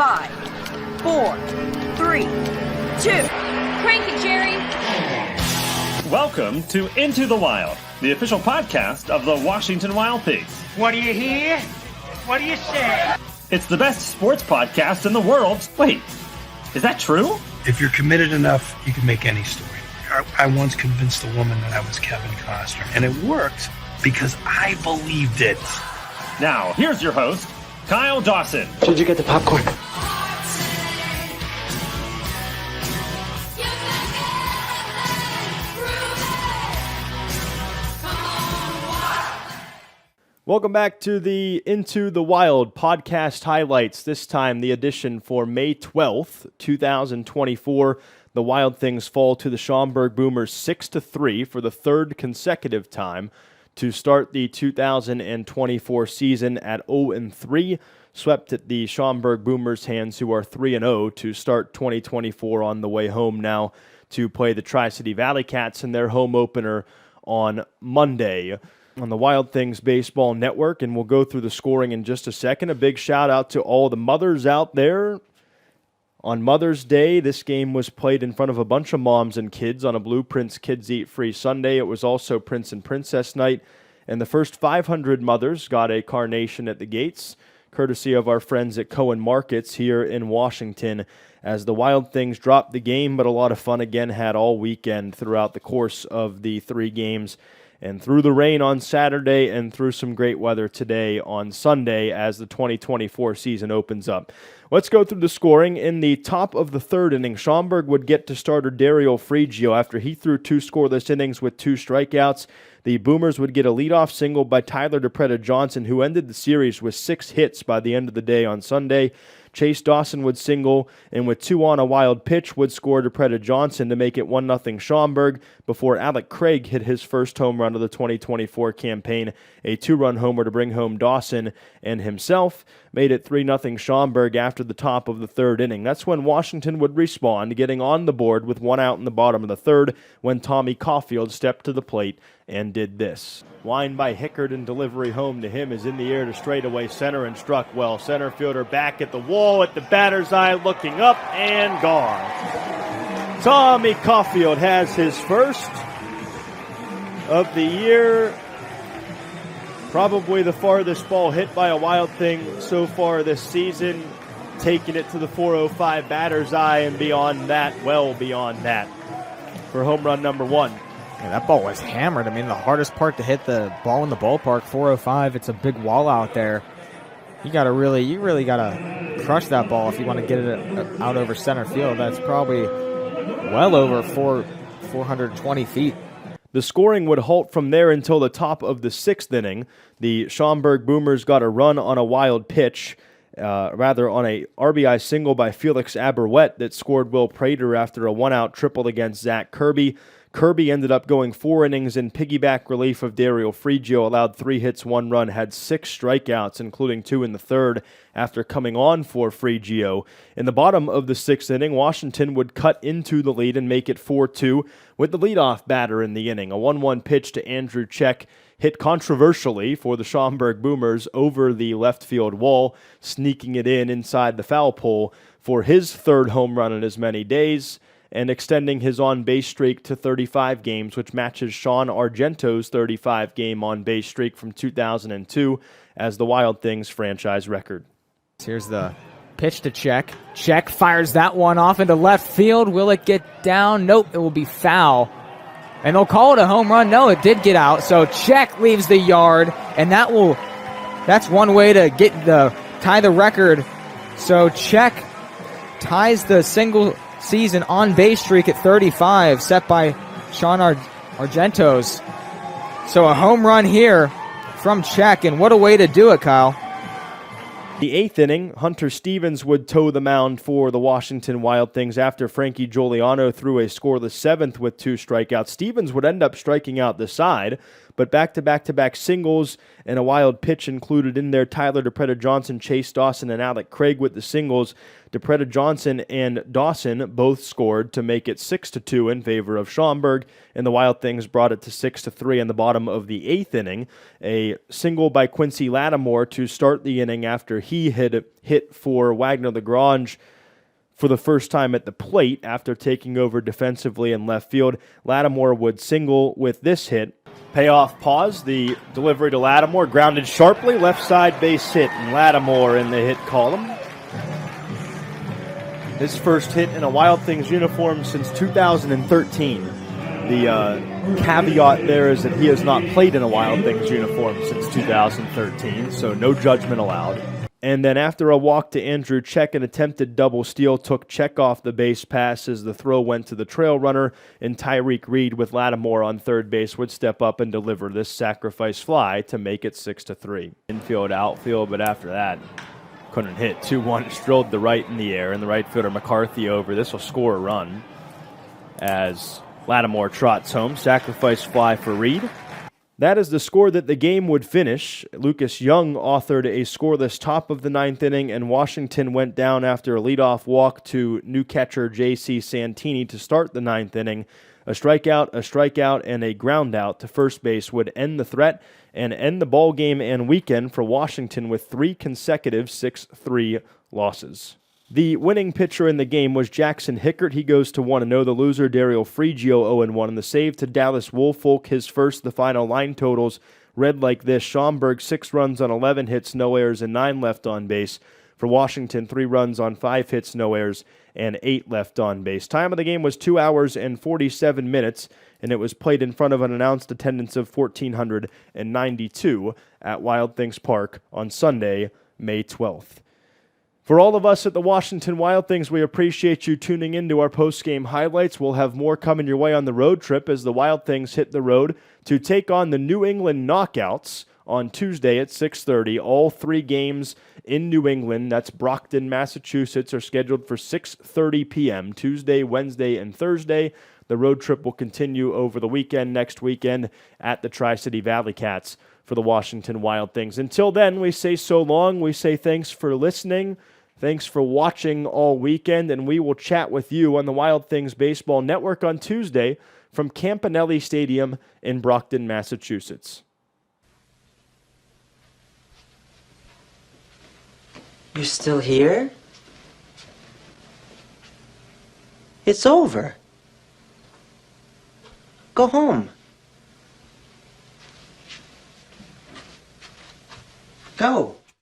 5, 4, 3, 2. Crank it, Jerry. Welcome to Into the Wild, the official podcast of the Washington Wild Pigs. What do you hear? What do you say? It's the best sports podcast in the world. Wait, is that true? If you're committed enough, you can make any story. I once convinced a woman that I was Kevin Costner, and it worked because I believed it. Now, here's your host, Kyle Dawson. Did you get the popcorn? Welcome back to the Into the Wild podcast highlights. This time, the edition for May 12th, 2024. The Wild Things fall to the Schaumburg Boomers 6-3 for the third consecutive time to start the 2024 season at 0-3. Swept at the Schaumburg Boomers' hands, who are 3-0 to start 2024 on the way home now to play the Tri-City Valley Cats in their home opener on Monday on the Wild Things Baseball Network, and we'll go through the scoring in just a second. A big shout out to all the mothers out there. On Mother's Day, this game was played in front of a bunch of moms and kids on a Blueprints Kids Eat Free Sunday. It was also Prince and Princess Night, and the first 500 mothers got a carnation at the gates, courtesy of our friends at Cohen Markets here in Washington, as the Wild Things dropped the game, but a lot of fun again had all weekend throughout the course of the three games, and through the rain on Saturday and through some great weather today on Sunday as the 2024 season opens up. Let's go through the scoring. In the top of the third inning, Schaumburg would get to starter Dario Frigio after he threw two scoreless innings with two strikeouts. The Boomers would get a leadoff single by Tyler DePreta-Johnson, who ended the series with 6 hits by the end of the day on Sunday. Chase Dawson would single, and with 2 on a wild pitch, would score DePreta-Johnson to make it 1-0 Schaumburg before Alec Craig hit his first home run of the 2024 campaign, a 2-run homer to bring home Dawson, and himself made it 3-0 Schaumburg after the top of the third inning. That's when Washington would respond, getting on the board with 1 out in the bottom of the third when Tommy Caulfield stepped to the plate and did this. Line by Hickard and delivery home to him is in the air to straightaway center and struck well. Center fielder back at the wall at the batter's eye, looking up and gone. Tommy Caulfield has his first of the year. Probably the farthest ball hit by a Wild Thing so far this season, taking it to the 405 batter's eye and beyond that, well beyond that, for home run number 1. Yeah, that ball was hammered. I mean, the hardest part to hit the ball in the ballpark, 405. It's a big wall out there. You really gotta crush that ball if you want to get it out over center field. That's probably well over 420 feet. The scoring would halt from there until the top of the 6th inning. The Schaumburg Boomers got a run on a wild pitch, on a RBI single by Felix Aberwet that scored Will Prater after a 1-out triple against Zach Kirby. Kirby ended up going 4 innings in piggyback relief of Dario Frigio, allowed 3 hits, 1 run, had 6 strikeouts, including 2 in the third after coming on for Frigio. In the bottom of the 6th inning, Washington would cut into the lead and make it 4-2 with the leadoff batter in the inning. A 1-1 pitch to Andrew Check hit controversially for the Schaumburg Boomers over the left field wall, sneaking it inside the foul pole for his third home run in as many days, and extending his on-base streak to 35 games, which matches Sean Argento's 35-game on-base streak from 2002 as the Wild Things franchise record. Here's the pitch to Check. Check fires that one off into left field. Will it get down? Nope, it will be foul. And they'll call it a home run. No, it did get out. So Check leaves the yard, and that's one way to tie the record. So Check ties the single season on-base streak at 35, set by Sean Argento's. So a home run here from Check, and what a way to do it, Kyle. The 8th inning, Hunter Stevens would toe the mound for the Washington Wild Things after Frankie Giuliano threw a scoreless 7th with 2 strikeouts. Stevens would end up striking out the side, but back-to-back-to-back singles and a wild pitch included in there. Tyler DePreta Johnson, Chase Dawson, and Alec Craig with the singles. DePreta Johnson and Dawson both scored to make it 6-2 in favor of Schaumburg, and the Wild Things brought it to 6-3 in the bottom of the 8th inning. A single by Quincy Lattimore to start the inning after he had hit for Wagner Lagrange for the first time at the plate after taking over defensively in left field. Lattimore would single with this hit. Payoff pause, the delivery to Lattimore, grounded sharply, left side base hit, and Lattimore in the hit column. His first hit in a Wild Things uniform since 2013. The caveat there is that he has not played in a Wild Things uniform since 2013, so no judgment allowed. And then after a walk to Andrew Check, an attempted double steal took Check off the base pass as the throw went to the trail runner, and Tyreek Reed with Lattimore on third base would step up and deliver this sacrifice fly to make it 6-3. Infield, outfield, but after that, couldn't hit. 2-1, strode the right in the air, and the right fielder McCarthy over. This will score a run as Lattimore trots home. Sacrifice fly for Reed. That is the score that the game would finish. Lucas Young authored a scoreless top of the 9th inning, and Washington went down after a leadoff walk to new catcher J.C. Santini to start the 9th inning. A strikeout, and a ground out to first base would end the threat and end the ball game and weekend for Washington with 3 consecutive 6-3 losses. The winning pitcher in the game was Jackson Hickert. He goes to 1-0. The loser, Daryl Frigio, 0-1. And the save to Dallas Woolfolk, his first. The final line totals read like this. Schaumburg, 6 runs on 11 hits, no errors, and 9 left on base. For Washington, 3 runs on 5 hits, no errors, and 8 left on base. Time of the game was 2 hours and 47 minutes, and it was played in front of an announced attendance of 1,492 at Wild Things Park on Sunday, May 12th. For all of us at the Washington Wild Things, we appreciate you tuning in to our post-game highlights. We'll have more coming your way on the road trip as the Wild Things hit the road to take on the New England Knockouts on Tuesday at 6:30. All 3 games in New England, that's Brockton, Massachusetts, are scheduled for 6:30 p.m. Tuesday, Wednesday, and Thursday. The road trip will continue over the weekend, next weekend, at the Tri-City Valley Cats for the Washington Wild Things. Until then, we say so long. We say thanks for listening. Thanks for watching all weekend, and we will chat with you on the Wild Things Baseball Network on Tuesday from Campanelli Stadium in Brockton, Massachusetts. You're still here? It's over. Go home. Go.